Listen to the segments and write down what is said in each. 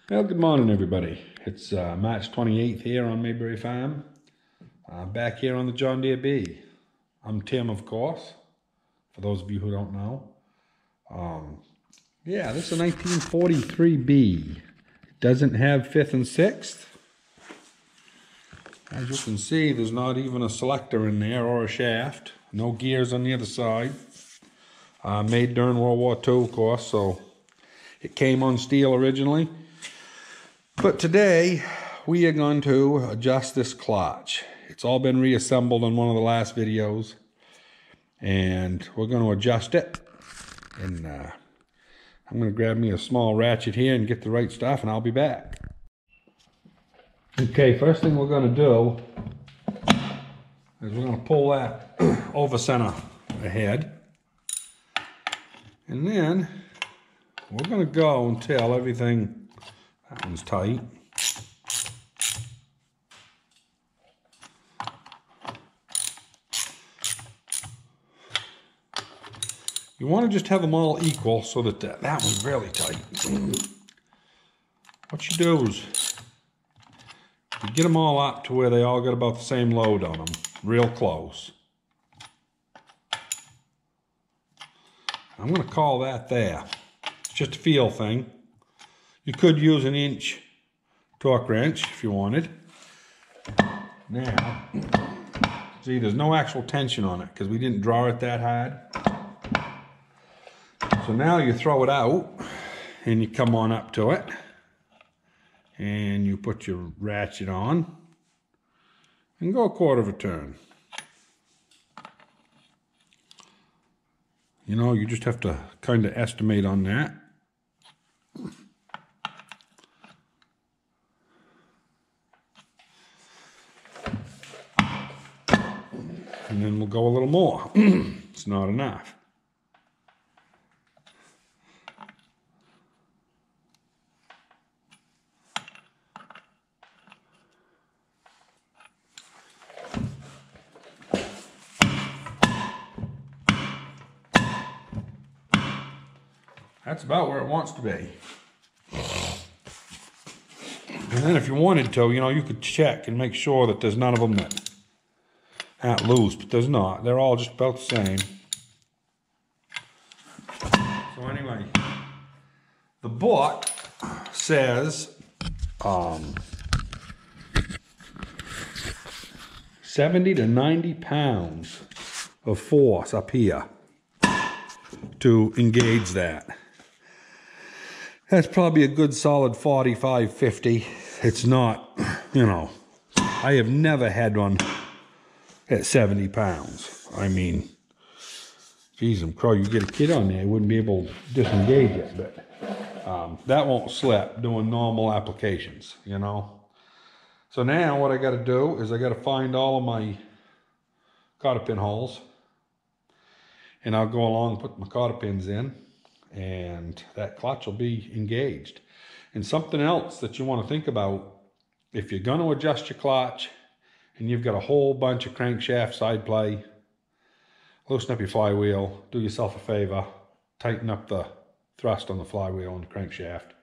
Well, good morning, everybody. It's March 28th here on Mayberry Farm. Back here on the John Deere B. I'm Tim, of course, for those of you who don't know. Yeah, this is a 1943 B. It doesn't have 5th and 6th. As you can see, there's not even a selector in there or a shaft. No gears on the other side. Made during World War II, of course, so it came on steel originally. But today, we are going to adjust this clutch. It's all been reassembled on one of the last videos. And we're going to adjust it. And I'm going to grab me a small ratchet here and get the right stuff, and I'll be back. Okay, first thing we're going to do is we're going to pull that over center ahead. And then we're going to go until everything... That one's tight. You want to just have them all equal so that that one's really tight. What you do is you get them all up to where they all got about the same load on them, real close. I'm going to call that there. It's just a feel thing. You could use an inch torque wrench if you wanted. Now, see, there's no actual tension on it because we didn't draw it that hard. So now you throw it out and you come on up to it and you put your ratchet on and go a quarter of a turn. You know, you just have to kind of estimate on that. And then we'll go a little more. It's not enough. That's about where it wants to be. And then if you wanted to, you know, you could check and make sure that there's none of them that aren't loose, but there's not. They're all just about the same. So anyway, the book says 70 to 90 pounds of force up here to engage that. That's probably a good solid 45, 50. It's not, you know, I have never had one at 70 pounds. I mean, geez, I'm crow, you get a kid on there, you wouldn't be able to disengage it, but that won't slip doing normal applications, you know. So now what I got to do is I got to find all of my cotter pin holes, and I'll go along and put my cotter pins in, and that clutch will be engaged. And something else that you want to think about, if you're going to adjust your clutch and you've got a whole bunch of crankshaft side play, loosen up your flywheel, do yourself a favor, tighten up the thrust on the flywheel and the crankshaft.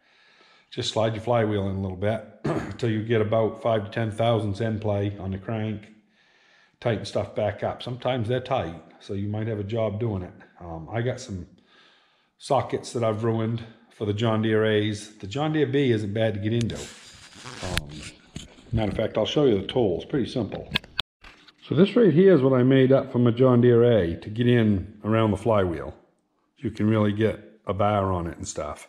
Just slide your flywheel in a little bit until you get about 5 to 10 thousandths end play on the crank. Tighten stuff back up. Sometimes they're tight, so you might have a job doing it. I got some sockets that I've ruined for the John Deere A's. The John Deere B isn't bad to get into. Matter of fact, I'll show you the tools. Pretty simple. So this right here is what I made up from a John Deere A to get in around the flywheel. You can really get a bar on it and stuff.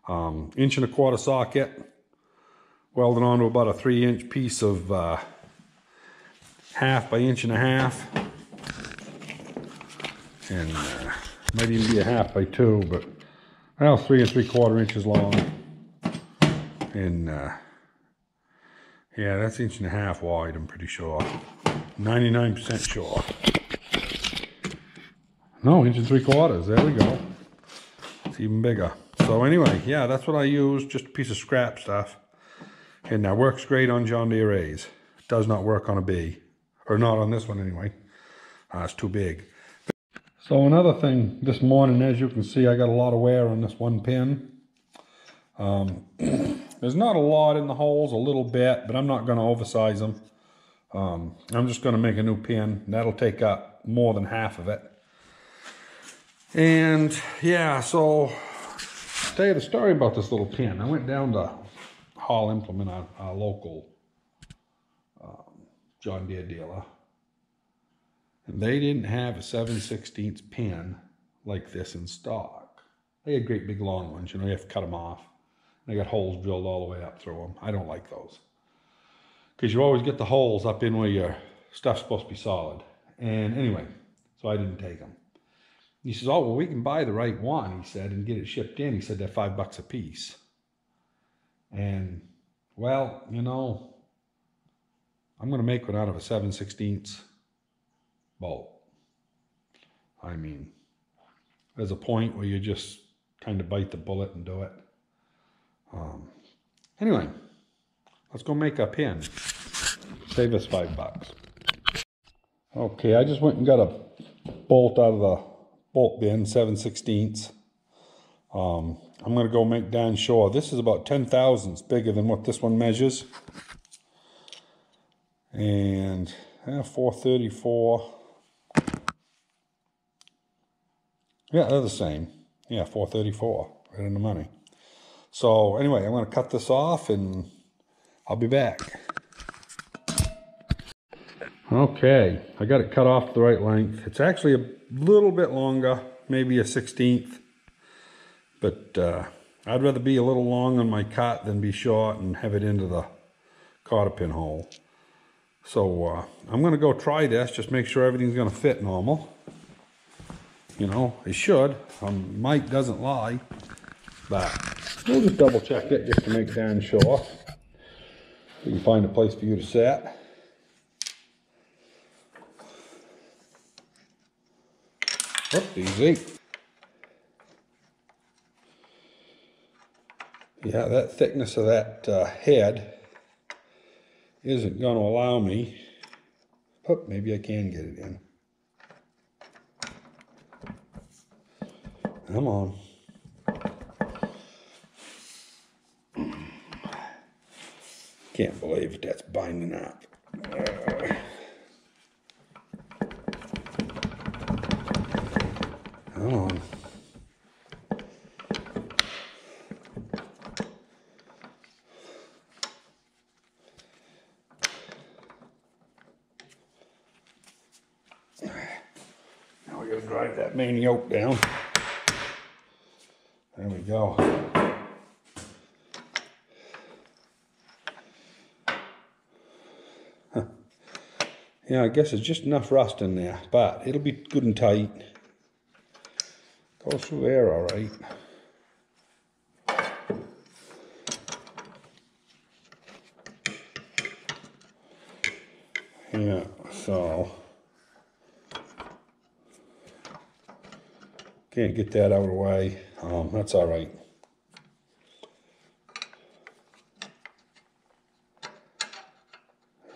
1 1/4 inch socket, welded onto about a 3-inch piece of 1/2 by 1.5 inches. And might even be a 1/2 by 2, but well, 3 3/4 inches long. And yeah, that's 1.5 inches wide, I'm pretty sure. 99% sure. No, 1 3/4 inches, there we go. It's even bigger. So anyway, yeah, that's what I use, just a piece of scrap stuff. And that works great on John Deere A's. It does not work on a B. Or not on this one anyway. It's too big. So another thing this morning, as you can see, I got a lot of wear on this one pin. There's not a lot in the holes, a little bit, but I'm not going to oversize them. I'm just going to make a new pin. That'll take up more than half of it. And yeah, so I'll tell you the story about this little pin. I went down to Hall Implement, our local John Deere dealer. And they didn't have a 7/16 pin like this in stock. They had great big long ones, you know, you have to cut them off. They got holes drilled all the way up through them. I don't like those. Because you always get the holes up in where your stuff's supposed to be solid. And anyway, so I didn't take them. He says, oh, well, we can buy the right one, he said, and get it shipped in. He said they're $5 a piece. And, well, you know, I'm going to make one out of a 7/16 bolt. I mean, there's a point where you just kind of bite the bullet and do it. Anyway, let's go make a pin. Save us $5. Okay, I just went and got a bolt out of the bolt bin, 7/16. I'm going to go make darn sure. This is about 10 thousandths bigger than what this one measures. And 434. Yeah, they're the same. Yeah, 434, right in the money. So anyway, I'm going to cut this off and I'll be back. Okay, I got it cut off the right length. It's actually a little bit longer, maybe a 1/16. But I'd rather be a little long on my cut than be short and have it into the cotter pin hole. So I'm going to go try this, just make sure everything's going to fit normal. You know, it should. Mike doesn't lie. But we'll just double check it just to make darn sure. We can find a place for you to sit. Whoop, easy. Yeah, that thickness of that head isn't going to allow me. Oh, maybe I can get it in. Come on. Can't believe that's binding up. Come on. Now we gotta drive that main yoke down. There we go. Huh. Yeah, I guess it's just enough rust in there, but it'll be good and tight. Goes through there all right. Yeah, so can't get that out of the way. That's all right.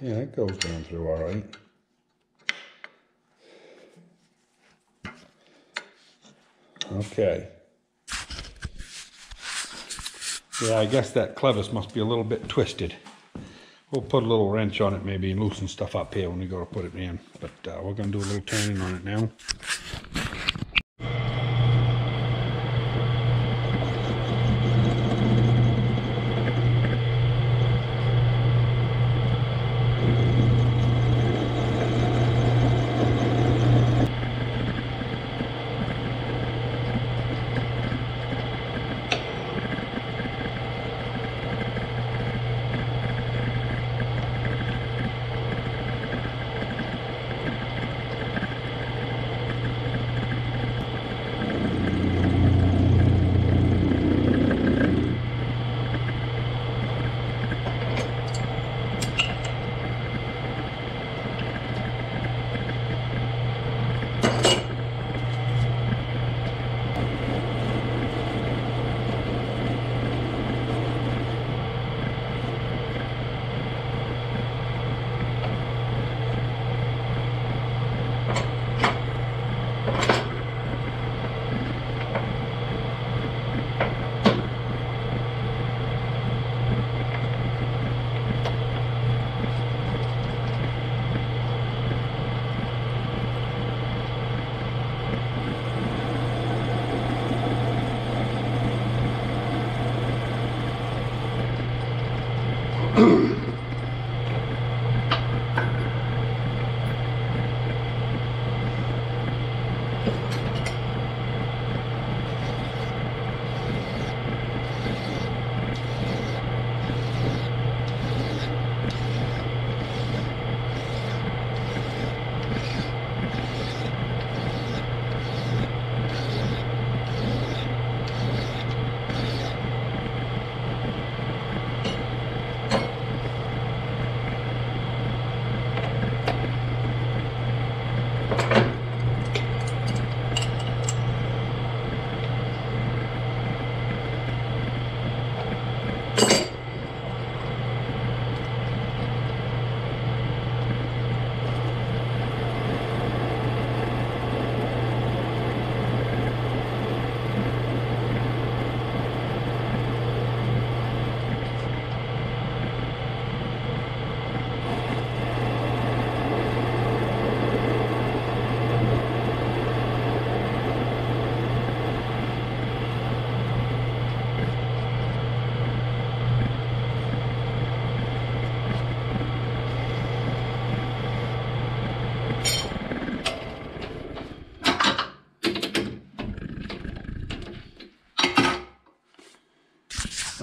Yeah, it goes down through all right. Okay. Yeah, I guess that clevis must be a little bit twisted. We'll put a little wrench on it maybe and loosen stuff up here when we go to put it in. But we're going to do a little turning on it now.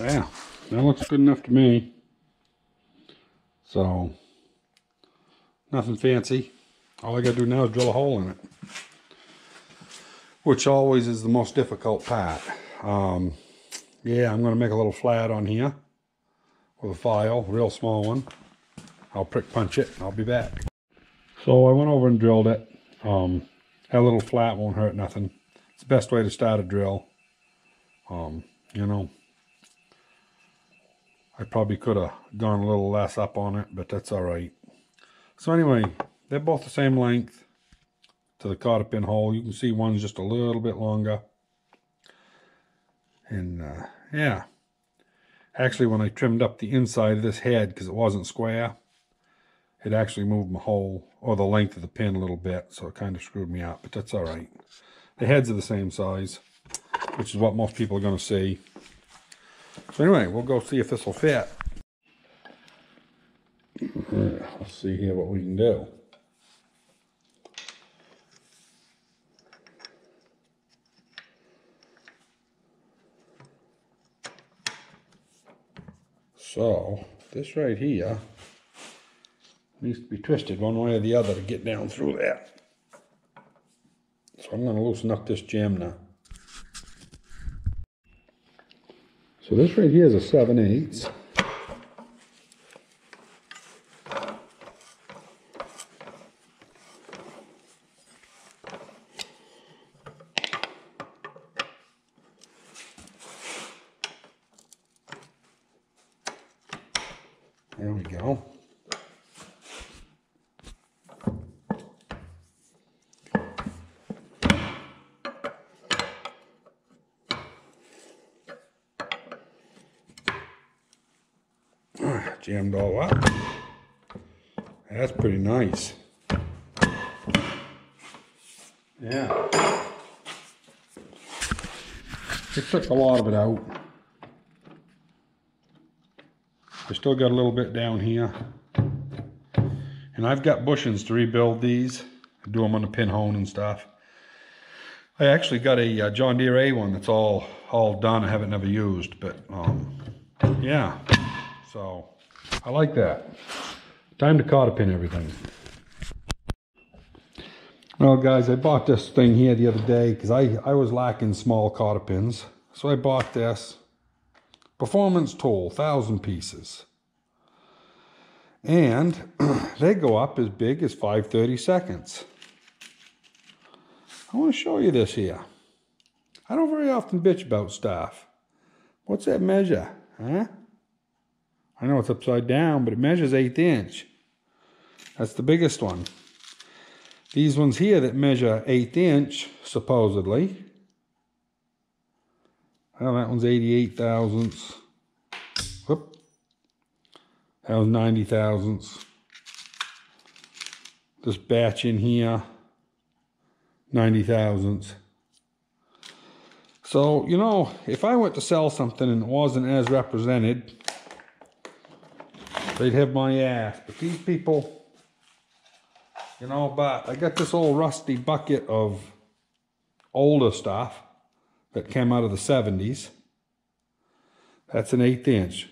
Yeah, that looks good enough to me. So, nothing fancy. All I gotta do now is drill a hole in it, which always is the most difficult part. Yeah, I'm gonna make a little flat on here with a file, real small one. I'll prick punch it and I'll be back. So I went over and drilled it. That little flat won't hurt nothing. It's the best way to start a drill. You know, I probably could have gone a little less up on it, but that's all right. So anyway, they're both the same length to the cotter pin hole. You can see one's just a little bit longer. And yeah, actually when I trimmed up the inside of this head, because it wasn't square, it actually moved my hole, or the length of the pin a little bit, so it kind of screwed me up, but that's all right. The heads are the same size, which is what most people are going to see. So anyway, we'll go see if this will fit. Let's see here what we can do. So this right here needs to be twisted one way or the other to get down through there. So I'm going to loosen up this jam now. So this right here is a 7/8. There we go. Jammed all up. That's pretty nice. Yeah. It took a lot of it out. I still got a little bit down here. And I've got bushings to rebuild these. I do them on the pin hone and stuff. I actually got a John Deere A1 that's all done. I haven't never used, but yeah. So I like that. Time to cotter pin everything. Well guys, I bought this thing here the other day because I was lacking small cotter pins. So I bought this Performance Tool, 1,000 pieces. And they go up as big as 5/32. I want to show you this here. I don't very often bitch about stuff. What's that measure, huh? I know it's upside down, but it measures 1/8 inch. That's the biggest one. These ones here that measure 1/8 inch, supposedly. Well, that one's 88 thousandths. Whoop. That was 90 thousandths. This batch in here, 90 thousandths. So, you know, if I went to sell something and it wasn't as represented, they'd have my ass. But these people, you know, but I got this old rusty bucket of older stuff that came out of the 70s. That's an 1/8 inch.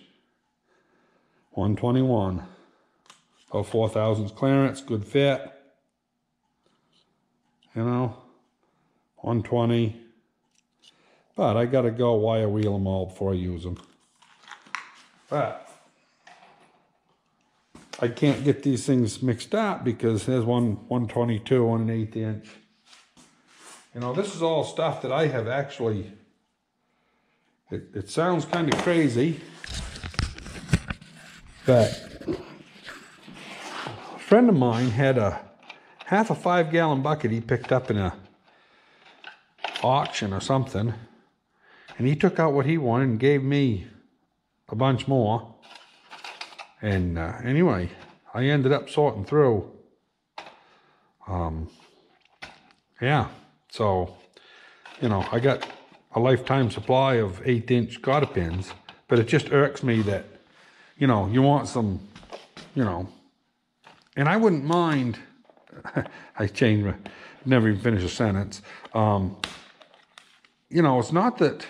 121. Oh, 4,000 clearance, good fit. You know, 120. But I gotta go wire wheel them all before I use them. But I can't get these things mixed up because there's one 122 on an 1/8 inch. You know, this is all stuff that I have actually, it sounds kind of crazy, but a friend of mine had a half a 5-gallon bucket he picked up in a auction or something, and he took out what he wanted and gave me a bunch more. And anyway, I ended up sorting through. Yeah, so, you know, I got a lifetime supply of 1/8 inch cotter pins, but it just irks me that, you know, you want some, you know, and I wouldn't mind, I changed my, never even finished a sentence. You know, it's not that,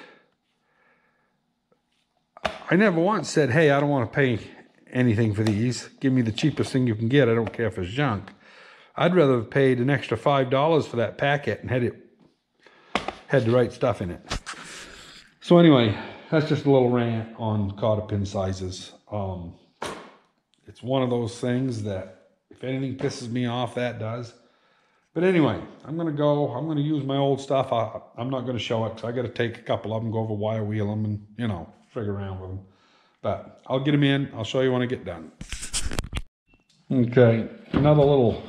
I never once said, hey, I don't want to pay anything for these. Give me the cheapest thing you can get. I don't care if it's junk. I'd rather have paid an extra $5 for that packet and had the right stuff in it. So anyway, that's just a little rant on cotter pin sizes. It's one of those things that if anything pisses me off, that does. But anyway, I'm going to go. I'm going to use my old stuff. I'm not going to show it because I got to take a couple of them, go over wire wheel them, and, you know, figure around with them. But I'll get them in. I'll show you when I get done. Okay, another little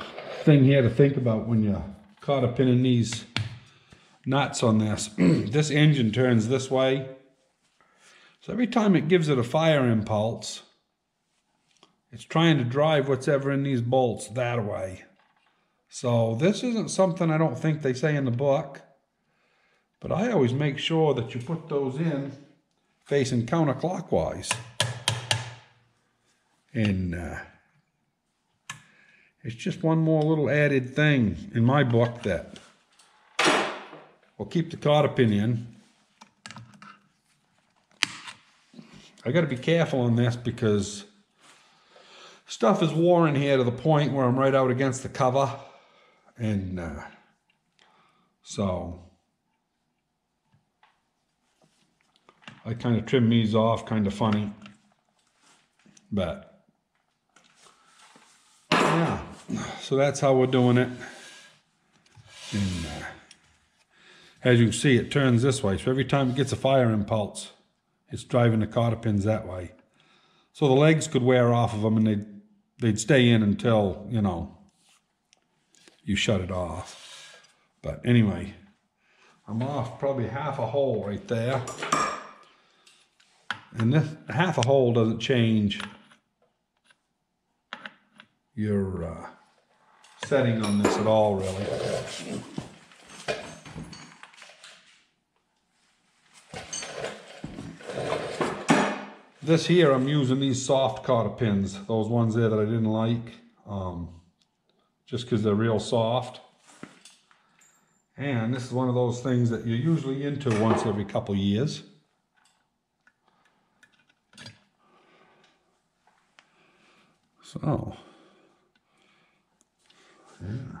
thing here to think about when you're cotter pinning these nuts on this. This engine turns this way. So every time it gives it a fire impulse, it's trying to drive what's ever in these bolts that way. So this isn't something I don't think they say in the book, but I always make sure that you put those in facing counterclockwise. And it's just one more little added thing in my book that will keep the cotter pin in. I got to be careful on this because stuff is worn here to the point where I'm right out against the cover. And so I kind of trim these off, kind of funny. But yeah, so that's how we're doing it. And as you can see, it turns this way. So every time it gets a fire impulse, it's driving the cotter pins that way. So the legs could wear off of them and they'd stay in until, you know, you shut it off. But anyway, I'm off probably half a hole right there. And this half a hole doesn't change your setting on this at all, really. This here, I'm using these soft cotter pins, those ones there that I didn't like, just because they're real soft. And this is one of those things that you're usually into once every couple years. So, yeah.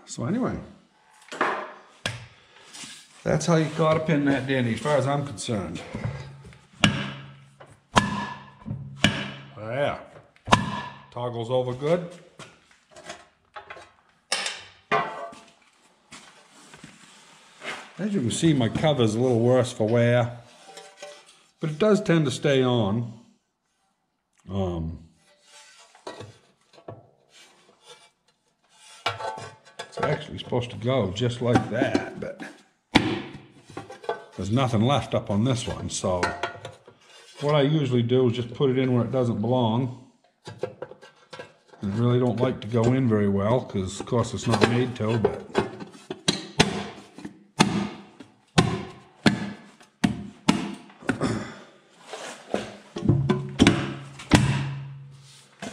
So anyway, that's how you cotter pin that dandy as far as I'm concerned. Yeah, toggles over good. As you can see, my cover's a little worse for wear, but it does tend to stay on. It's actually supposed to go just like that, but there's nothing left up on this one. So what I usually do is just put it in where it doesn't belong. And really don't like to go in very well because, of course, it's not made to, but...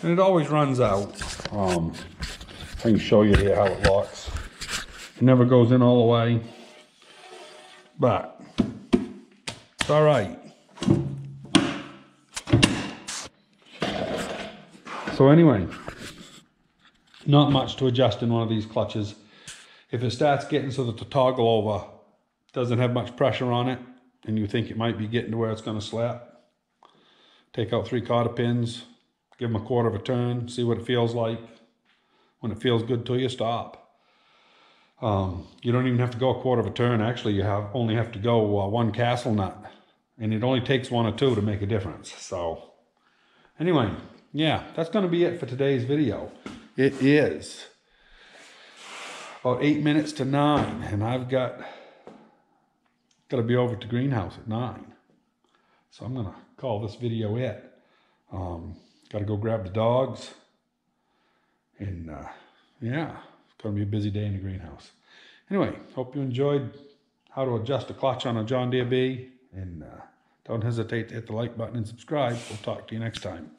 And it always runs out. I can show you here how it locks. It never goes in all the way, but it's all right. So anyway, not much to adjust in one of these clutches. If it starts getting so that the toggle over doesn't have much pressure on it, and you think it might be getting to where it's going to slap, take out 3 cotter pins, give them a quarter of a turn, see what it feels like. When it feels good to you, stop. You don't even have to go a quarter of a turn. Actually, you only have to go 1 castle nut, and it only takes 1 or 2 to make a difference. So anyway, yeah, that's going to be it for today's video. It is about 8 minutes to 9, and I've got to be over at the greenhouse at 9. So I'm going to call this video it. Got to go grab the dogs. And yeah, it's going to be a busy day in the greenhouse. Anyway, hope you enjoyed how to adjust a clutch on a John Deere B. And don't hesitate to hit the like button and subscribe. We'll talk to you next time.